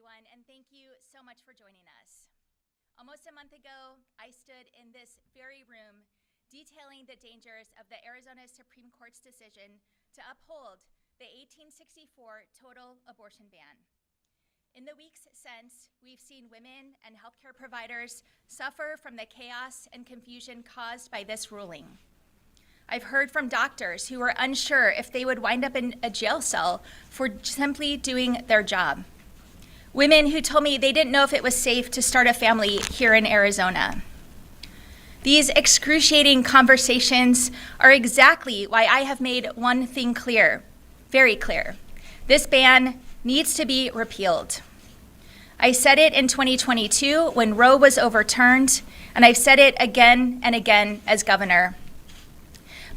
everyone, and thank you so much for joining us. Almost a month ago, I stood in this very room detailing the dangers of the Arizona Supreme Court's decision to uphold the 1864 total abortion ban. In the weeks since, we've seen women and healthcare providers suffer from the chaos and confusion caused by this ruling. I've heard from doctors who were unsure if they would wind up in a jail cell for simply doing their job. Women who told me they didn't know if it was safe to start a family here in Arizona. These excruciating conversations are exactly why I have made one thing clear, very clear. This ban needs to be repealed. I said it in 2022 when Roe was overturned, and I've said it again and again as governor.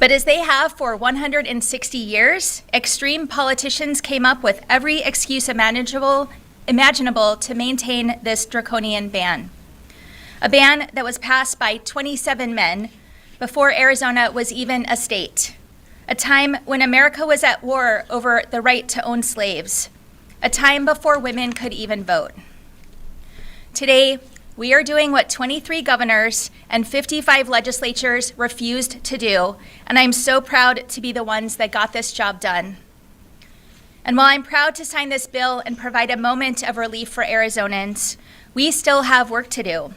But as they have for 160 years, extreme politicians came up with every excuse imaginable to maintain this draconian ban. A ban that was passed by 27 men before Arizona was even a state. A time when America was at war over the right to own slaves. A time before women could even vote. Today, we are doing what 23 governors and 55 legislatures refused to do, and I'm so proud to be the ones that got this job done. And while I'm proud to sign this bill and provide a moment of relief for Arizonans, we still have work to do.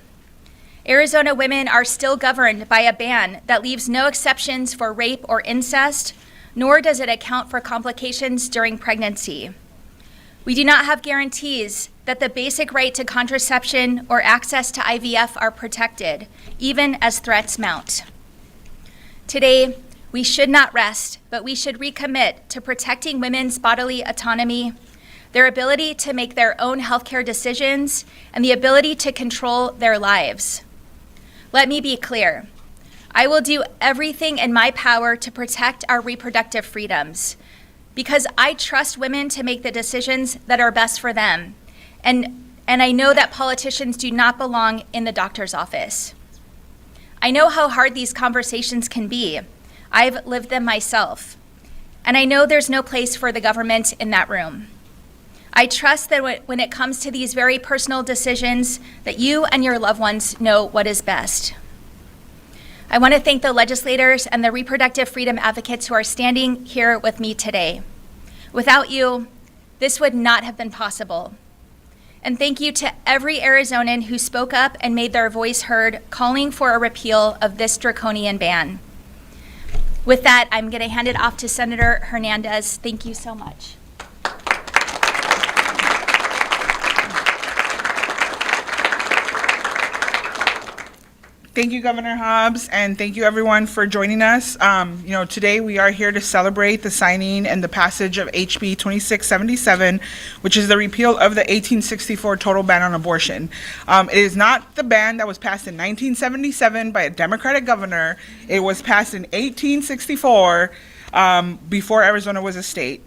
Arizona women are still governed by a ban that leaves no exceptions for rape or incest, nor does it account for complications during pregnancy. We do not have guarantees that the basic right to contraception or access to IVF are protected, even as threats mount. Today, we should not rest, but we should recommit to protecting women's bodily autonomy, their ability to make their own healthcare decisions, and the ability to control their lives. Let me be clear. I will do everything in my power to protect our reproductive freedoms, because I trust women to make the decisions that are best for them. And I know that politicians do not belong in the doctor's office. I know how hard these conversations can be. I've lived them myself. And I know there's no place for the government in that room. I trust that when it comes to these very personal decisions, that you and your loved ones know what is best. I want to thank the legislators and the reproductive freedom advocates who are standing here with me today. Without you, this would not have been possible. And thank you to every Arizonan who spoke up and made their voice heard, calling for a repeal of this draconian ban. With that, I'm going to hand it off to Senator Hernandez. Thank you so much. Thank you, Governor Hobbs, and thank you everyone for joining us. Today we are here to celebrate the signing and the passage of HB 2677, which is the repeal of the 1864 total ban on abortion. It is not the ban that was passed in 1977 by a Democratic governor. It was passed in 1864 before Arizona was a state.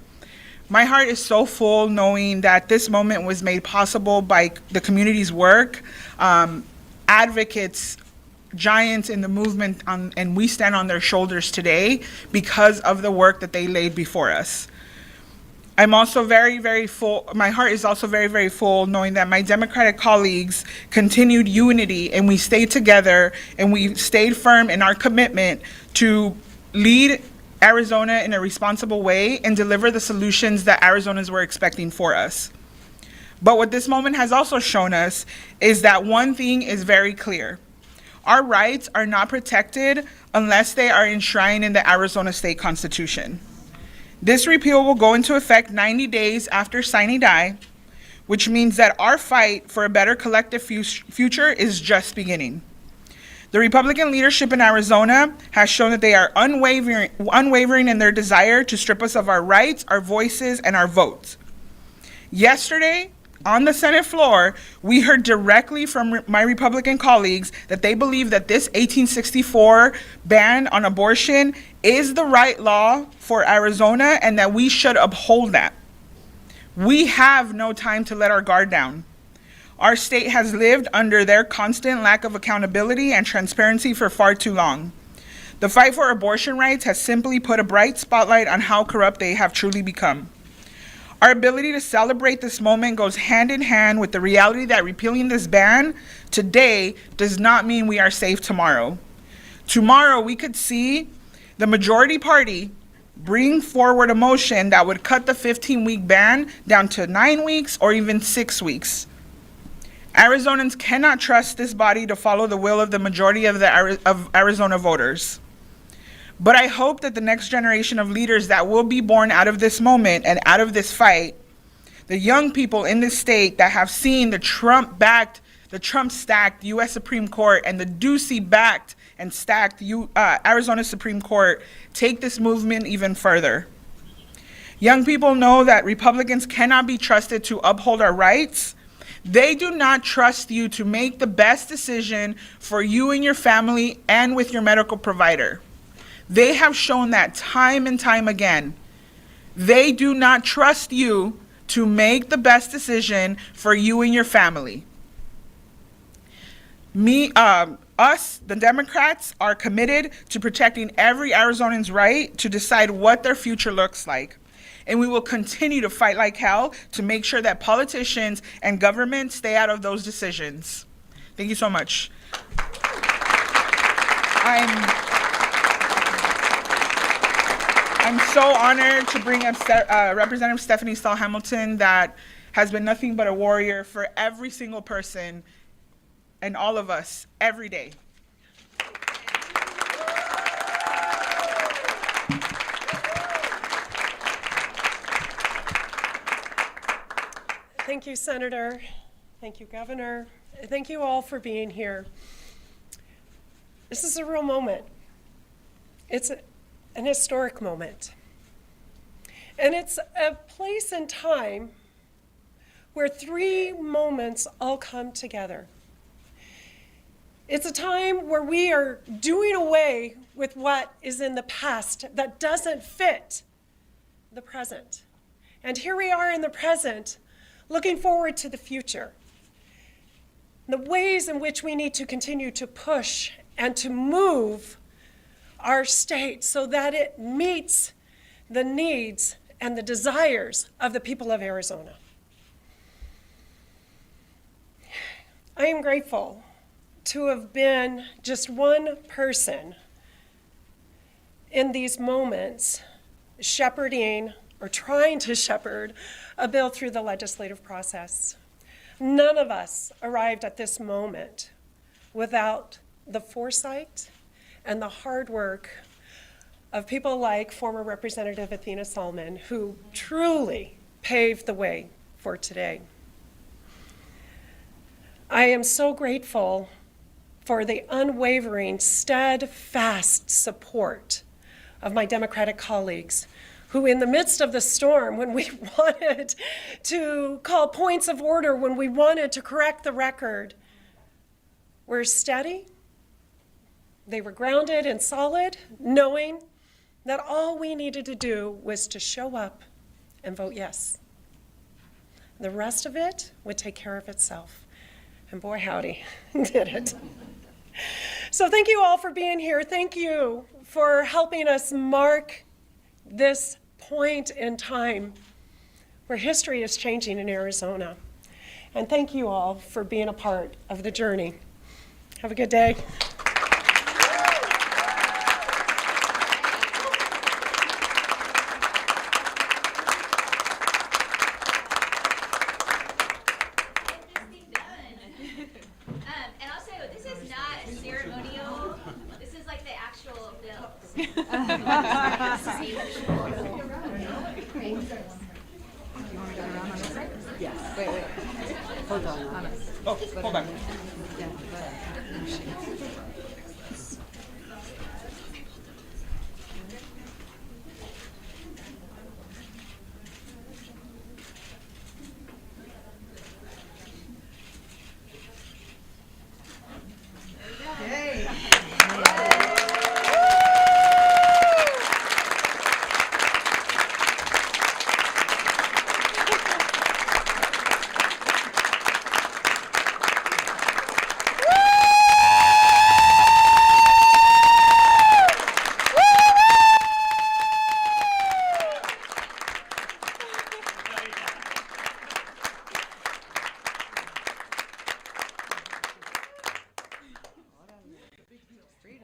My heart is so full knowing that this moment was made possible by the community's work, advocates, giants in the movement, and we stand on their shoulders today because of the work that they laid before us. I'm also very, very full. My heart is also very, very full knowing that my Democratic colleagues continued unity and we stayed together and we stayed firm in our commitment to lead Arizona in a responsible way and deliver the solutions that Arizonans were expecting for us. But what this moment has also shown us is that one thing is very clear. Our rights are not protected unless they are enshrined in the Arizona State Constitution. This repeal will go into effect 90 days after sine die, which means that our fight for a better collective future is just beginning. The Republican leadership in Arizona has shown that they are unwavering in their desire to strip us of our rights, our voices, and our votes. Yesterday, on the Senate floor, we heard directly from my Republican colleagues that they believe that this 1864 ban on abortion is the right law for Arizona and that we should uphold that. We have no time to let our guard down. Our state has lived under their constant lack of accountability and transparency for far too long. The fight for abortion rights has simply put a bright spotlight on how corrupt they have truly become. Our ability to celebrate this moment goes hand in hand with the reality that repealing this ban today does not mean we are safe tomorrow. Tomorrow, we could see the majority party bring forward a motion that would cut the 15-week ban down to 9 weeks or even 6 weeks. Arizonans cannot trust this body to follow the will of the majority of Arizona voters. But I hope that the next generation of leaders that will be born out of this moment and out of this fight, the young people in this state that have seen the Trump-stacked U.S. Supreme Court and the Ducey-backed and stacked Arizona Supreme Court, take this movement even further. Young people know that Republicans cannot be trusted to uphold our rights. They do not trust you to make the best decision for you and your family and with your medical provider. They have shown that time and time again. They do not trust you to make the best decision for you and your family. Us, the Democrats, are committed to protecting every Arizonan's right to decide what their future looks like. And we will continue to fight like hell to make sure that politicians and government stay out of those decisions. Thank you so much. I'm so honored to bring up Representative Stephanie Stahl-Hamilton, that has been nothing but a warrior for every single person and all of us every day. Thank you, Senator. Thank you, Governor. Thank you all for being here. This is a real moment. It's an historic moment. And it's a place and time where three moments all come together. It's a time where we are doing away with what is in the past that doesn't fit the present. And here we are in the present, looking forward to the future. The ways in which we need to continue to push and to move our state so that it meets the needs and the desires of the people of Arizona. I am grateful to have been just one person in these moments shepherding or trying to shepherd a bill through the legislative process. None of us arrived at this moment without the foresight and the hard work of people like former Representative Athena Solomon, who truly paved the way for today. I am so grateful for the unwavering, steadfast support of my Democratic colleagues, who in the midst of the storm, when we wanted to call points of order, when we wanted to correct the record, were steady. They were grounded and solid, knowing that all we needed to do was to show up and vote yes. The rest of it would take care of itself. And boy, howdy, did it. So thank you all for being here. Thank you for helping us mark this point in time where history is changing in Arizona. And thank you all for being a part of the journey. Have a good day. And also, this is not ceremonial. This is like the actual bill. Oh, hold on. Tell me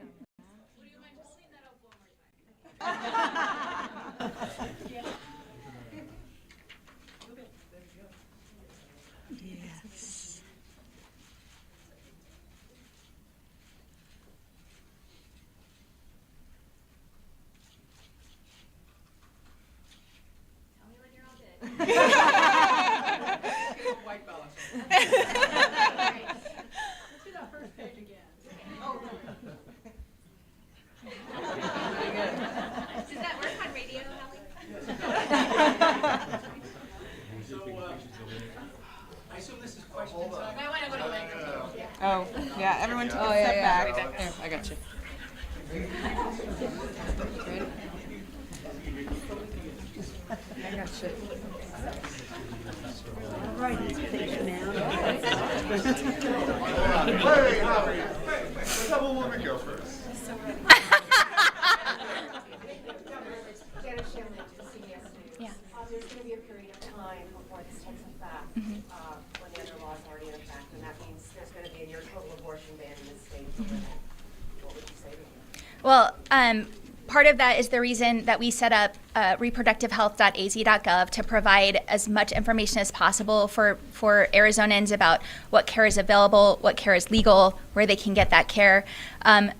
when you're all good. White balance. Let's do that first page again. Does that work on radio, Hallie? So, I assume this is question time? I want to go to the Oh, yeah, everyone take a step back. There, I got you. I got you. Hey, Howie. Let's have a woman go first. Yeah. There's going to be a period of time before this takes effect, when the other law is already in effect, and that means there's going to be a near total abortion ban in this state. What would you say to them? Well, part of that is the reason that we set up reproductivehealth.az.gov to provide as much information as possible for Arizonans about what care is available, what care is legal, where they can get that care.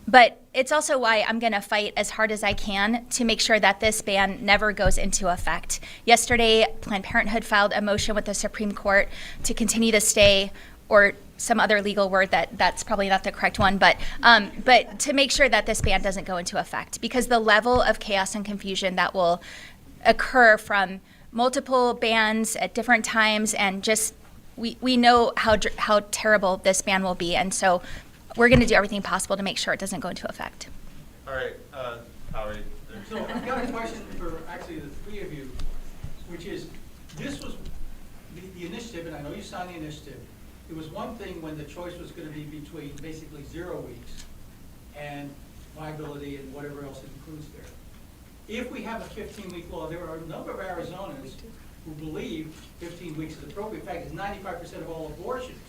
But it's also why I'm going to fight as hard as I can to make sure that this ban never goes into effect. Yesterday, Planned Parenthood filed a motion with the Supreme Court to continue to stay, or some other legal word that's probably not the correct one, but to make sure that this ban doesn't go into effect, because the level of chaos and confusion that will occur from multiple bans at different times, and just we know how terrible this ban will be, and so we're going to do everything possible to make sure it doesn't go into effect. All right, Howie. So I've got a question for actually the three of you, which is, this was the initiative, and I know you signed the initiative. It was one thing when the choice was going to be between basically 0 weeks and viability and whatever else it includes there. If we have a 15-week law, there are a number of Arizonans who believe 15 weeks is appropriate. In fact, it's 95% of all abortions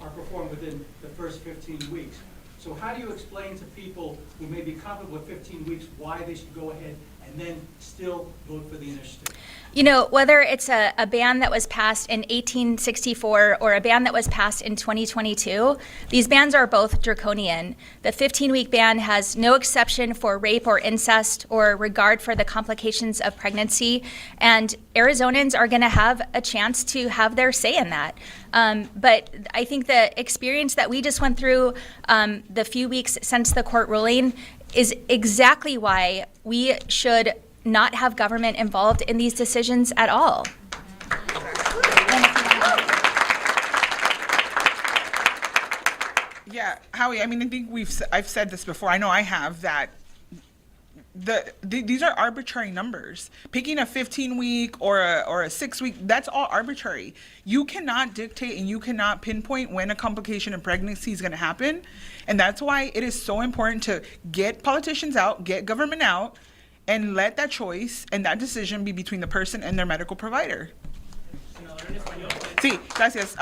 are performed within the first 15 weeks. So how do you explain to people who may be comfortable with 15 weeks why they should go ahead and then still vote for the initiative? You know, whether it's a ban that was passed in 1864 or a ban that was passed in 2022, these bans are both draconian. The 15-week ban has no exception for rape or incest or regard for the complications of pregnancy, and Arizonans are going to have a chance to have their say in that. But I think the experience that we just went through the few weeks since the court ruling is exactly why we should not have government involved in these decisions at all. Yeah, Howie, I mean, I think I've said this before. I know I have, that these are arbitrary numbers. Picking a 15-week or a 6-week, that's all arbitrary. You cannot dictate and you cannot pinpoint when a complication in pregnancy is going to happen. And that's why it is so important to get politicians out, get government out, and let that choice and that decision be between the person and their medical provider. Sí, gracias.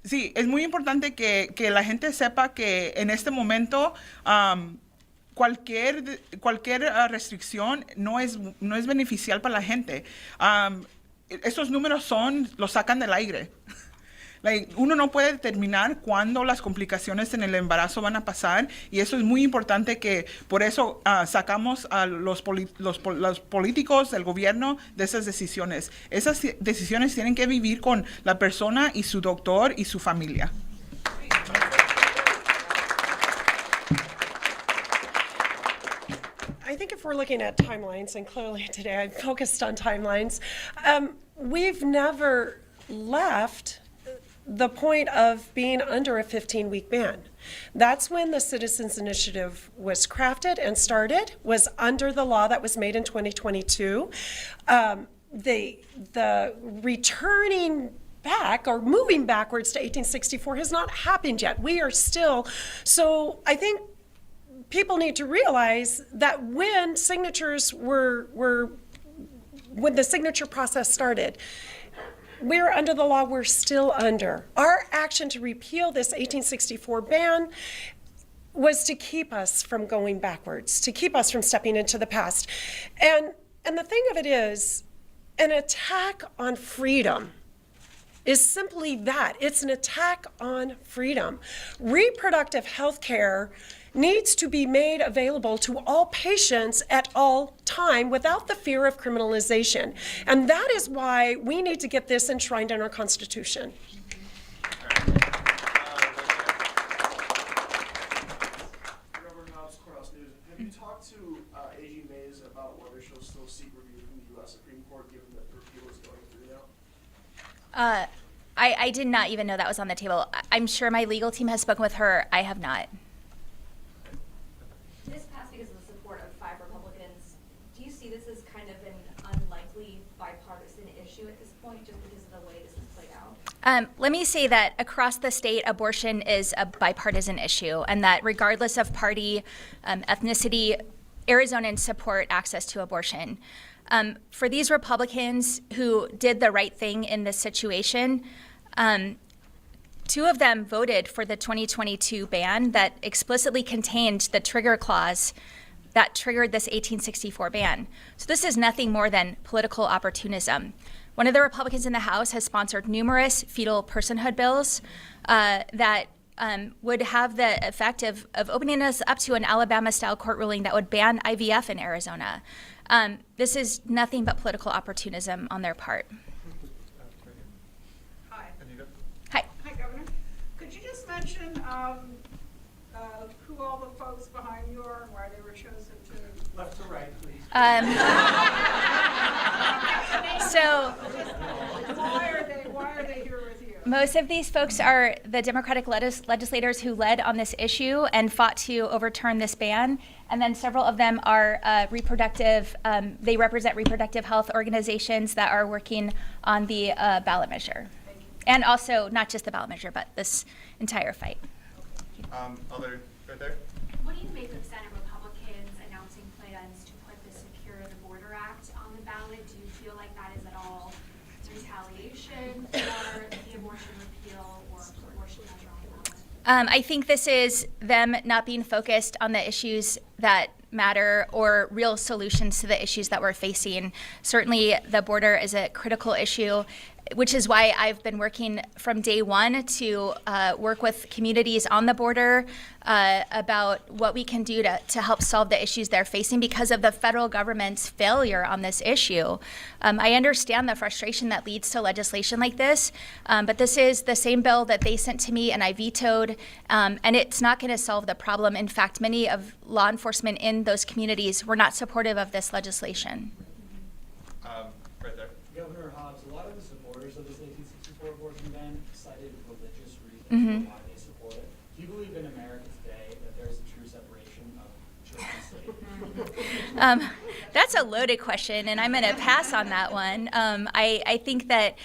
Sí, es muy importante que la gente sepa que en este momento cualquier restricción no es beneficial para la gente. Estos números los sacan del aire. Uno no puede determinar cuándo las complicaciones en el embarazo van a pasar, y eso es muy importante, que por eso sacamos a los políticos, el gobierno, de esas decisiones. Esas decisiones tienen que vivir con la persona y su doctor y su familia. I think if we're looking at timelines, and clearly today I'm focused on timelines, we've never left the point of being under a 15-week ban. That's when the Citizens Initiative was crafted and started, was under the law that was made in 2022. The returning back or moving backwards to 1864 has not happened yet. We are still, so I think people need to realize that when signatures when the signature process started, we're under the law, we're still under. Our action to repeal this 1864 ban was to keep us from going backwards, to keep us from stepping into the past. And the thing of it is, an attack on freedom is simply that. It's an attack on freedom. Reproductive health care needs to be made available to all patients at all time without the fear of criminalization. And that is why we need to get this enshrined in our Constitution. Reverend Hobbs, Courthouse News. Have you talked to AG Mays about whether she'll still seek review from the U.S. Supreme Court, given that the repeal is going through now? I did not even know that was on the table. I'm sure my legal team has spoken with her. I have not. This passed because of the support of 5 Republicans. Do you see this as kind of an unlikely bipartisan issue at this point, just because of the way this has played out? Let me say that across the state, abortion is a bipartisan issue, and that regardless of party, ethnicity, Arizonans support access to abortion. For these Republicans who did the right thing in this situation, 2 of them voted for the 2022 ban that explicitly contained the trigger clause that triggered this 1864 ban. So this is nothing more than political opportunism. One of the Republicans in the House has sponsored numerous fetal personhood bills that would have the effect of opening us up to an Alabama-style court ruling that would ban IVF in Arizona. This is nothing but political opportunism on their part. Hi. Hi. Hi, Governor. Could you just mention who all the folks behind you are and why they were chosen to? Left to right, please. So Why are they here with you? most of these folks are the Democratic legislators who led on this issue and fought to overturn this ban. And then several of them are they represent reproductive health organizations that are working on the ballot measure. And also not just the ballot measure, but this entire fight. Other, right there? What do you make of Senate Republicans announcing plans to put the Secure the Border Act on the ballot? Do you feel like that is at all retaliation for the abortion repeal or abortion measure on the ballot? I think this is them not being focused on the issues that matter or real solutions to the issues that we're facing. Certainly, the border is a critical issue, which is why I've been working from day one to work with communities on the border about what we can do to help solve the issues they're facing because of the federal government's failure on this issue. I understand the frustration that leads to legislation like this, but this is the same bill that they sent to me and I vetoed, and it's not going to solve the problem. In fact, many of law enforcement in those communities were not supportive of this legislation. Right there. Governor Hobbs, a lot of the supporters of this 1864 abortion ban cited religious reasons for why they support it. Do you believe in America today that there's a true separation of church and state? That's a loaded question, and I'm going to pass on that one. I think that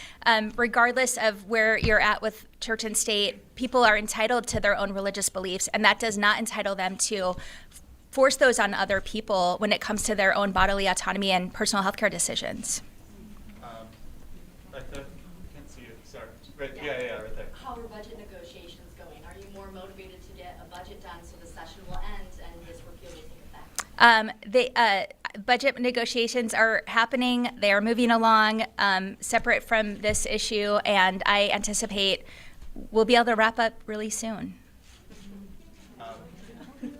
regardless of where you're at with church and state, people are entitled to their own religious beliefs, and that does not entitle them to force those on other people when it comes to their own bodily autonomy and personal health care decisions. Right there. Can't see you. Sorry. Right. Yeah, right there. How are budget negotiations going? Are you more motivated to get a budget done so the session will end and this repeal will take effect? Budget negotiations are happening. They are moving along separate from this issue, and I anticipate we'll be able to wrap up really soon. Right there.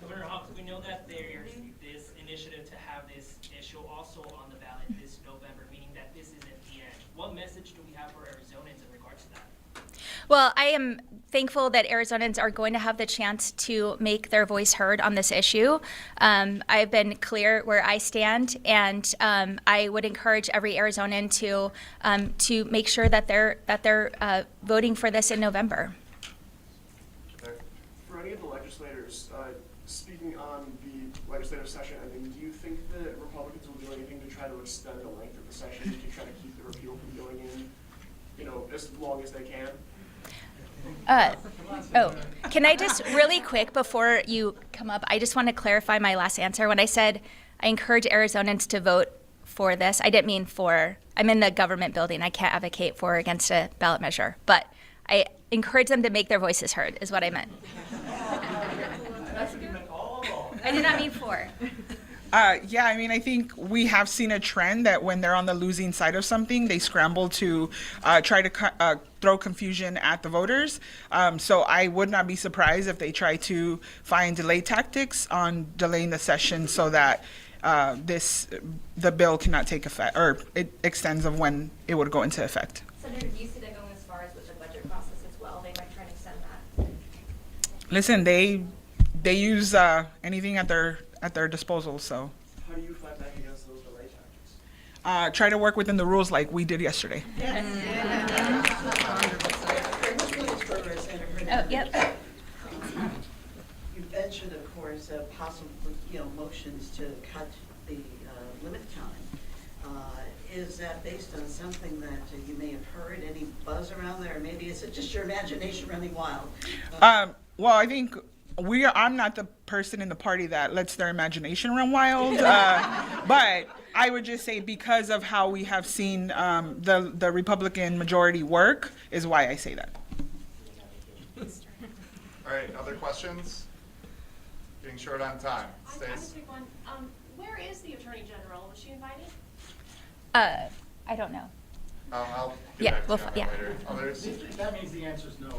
Governor Hobbs, we know that there's this initiative to have this issue also on the ballot this November, meaning that this isn't the end. What message do we have for Arizonans in regards to that? Well, I am thankful that Arizonans are going to have the chance to make their voice heard on this issue. I've been clear where I stand, and I would encourage every Arizonan to make sure that they're voting for this in November. For any of the legislators, speaking on the legislative session, I mean, do you think that Republicans will do anything to try to extend the length of the session to try to keep the repeal from going in, as long as they can? Can I just really quick before you come up, I just want to clarify my last answer. When I said I encourage Arizonans to vote for this, I didn't mean for, I'm in the government building. I can't advocate for or against a ballot measure, but I encourage them to make their voices heard is what I meant. 24. Yeah, I mean, I think we have seen a trend that when they're on the losing side of something, they scramble to try to throw confusion at the voters. So I would not be surprised if they try to find delay tactics on delaying the session so that the bill cannot take effect, or it extends of when it would go into effect. Senator, do you see that going as far as with the budget process as well? They might try to extend that. Listen, they use anything at their disposal, so. How do you fight back against those delay tactics? Try to work within the rules like we did yesterday. Oh, yep. You mentioned, of course, possible, motions to cut the limit time. Is that based on something that you may have heard, any buzz around there, or maybe is it just your imagination running wild? Well, I think I'm not the person in the party that lets their imagination run wild, but I would just say because of how we have seen the Republican majority work is why I say that. All right, other questions? Getting short on time. I Stace? have a quick one. Where is the Attorney General? Was she invited? I don't know. I'll Yeah, get back to we'll you on yeah. that later. Others? That means the answer is no.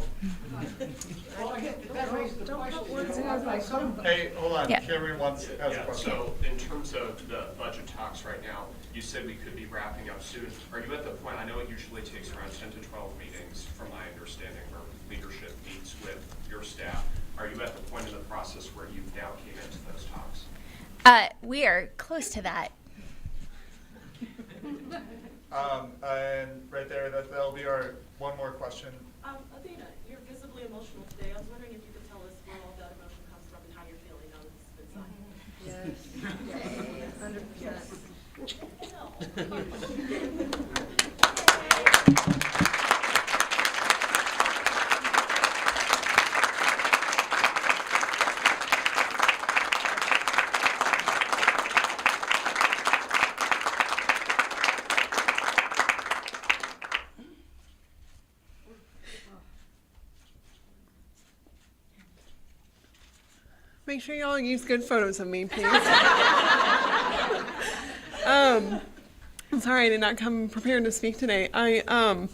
Well, again, that raises the question. Hey, hold on. Yeah. Cameron has a question. So in terms of the budget talks right now, you said we could be wrapping up soon. Are you at the point, I know it usually takes around 10 to 12 meetings, from my understanding, where leadership meets with your staff. Are you at the point in the process where you've now came into those talks? We are close to that. And right there, that'll be our one more question. Athena, you're visibly emotional today. I was wondering if you could tell us where all that emotion comes from and how you're feeling now that this has been signed. Yes. 100%. Make sure y'all use good photos of me, please. I'm sorry I did not come prepared to speak today. When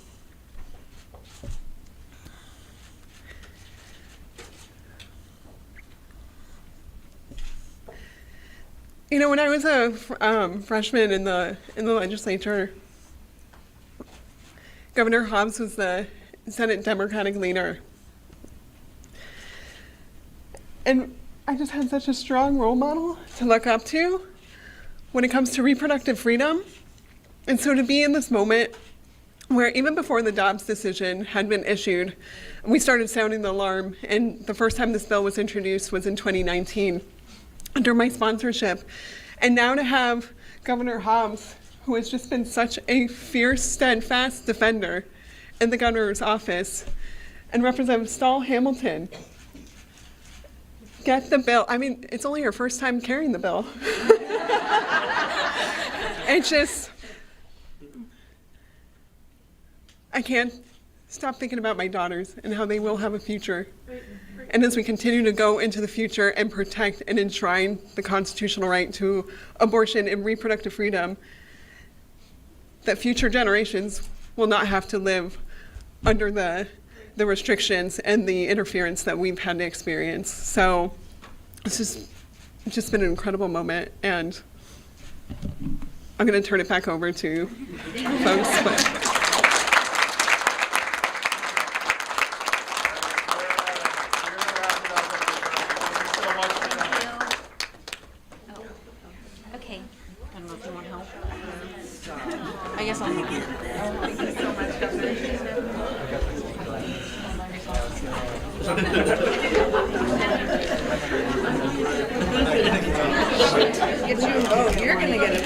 I was a freshman in the legislature, Governor Hobbs was the Senate Democratic leader. And I just had such a strong role model to look up to when it comes to reproductive freedom. And so to be in this moment where even before the Dobbs decision had been issued, we started sounding the alarm, and the first time this bill was introduced was in 2019 under my sponsorship. And now to have Governor Hobbs, who has just been such a fierce, steadfast defender in the governor's office, and Representative Stahl Hamilton, get the bill. I mean, it's only her first time carrying the bill. It's just, I can't stop thinking about my daughters and how they will have a future. And as we continue to go into the future and protect and enshrine the constitutional right to abortion and reproductive freedom, that future generations will not have to live under the restrictions and the interference that we've had to experience. So it's just been an incredible moment, and I'm going to turn it back over to folks. But. Okay. I don't know if you want help. I guess I'll. Thank you so much, Get you a vote. You're going to get a